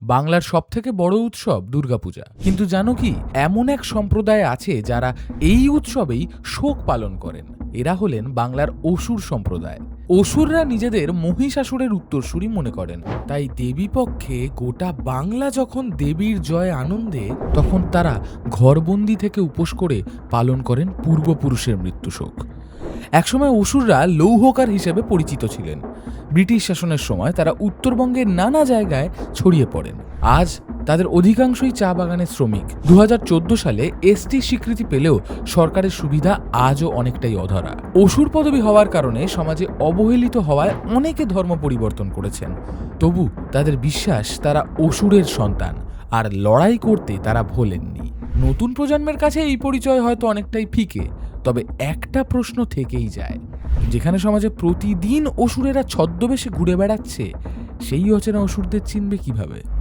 বাংলার সবথেকে বড় উৎসব দুর্গাপূজা। কিন্তু জানো কি, এমন এক সম্প্রদায় আছে যারা এই উৎসবেই শোক পালন করেন। এরা হলেন বাংলার অসুর সম্প্রদায়। অসুররা নিজেদের মহিষাসুরের উত্তরসূরি মনে করেন। তাই দেবী পক্ষে গোটা বাংলা যখন দেবীর জয় আনন্দে, তখন তারা ঘরবন্দি থেকে উপোস করে পালন করেন পূর্বপুরুষের মৃত্যুশোক। একসময় অসুররা লৌহকার হিসেবে পরিচিত ছিলেন। ব্রিটিশ শাসনের সময় তারা উত্তরবঙ্গের নানা জায়গায় ছড়িয়ে পড়েন। আজ তাদের অধিকাংশই চা বাগানের শ্রমিক। 2014 সালে এসটি স্বীকৃতি পেলেও সরকারের সুবিধা আজও অনেকটাই অধরা। অসুর পদবী হওয়ার কারণে সমাজে অবহেলিত হওয়ায় অনেকে ধর্ম পরিবর্তন করেছেন। তবু তাদের বিশ্বাস তারা অসুরের সন্তান, আর লড়াই করতে তারা ভোলেননি। নতুন প্রজন্মের কাছে এই পরিচয় হয়তো অনেকটাই ফিকে, তবে একটা প্রশ্ন থেকেই যায়। যেখানে সমাজে প্রতিদিন অসুরেরা ছদ্মবেশে ঘুরে বেড়াচ্ছে, সেই অচেনা অসুরদের চিনবে কিভাবে?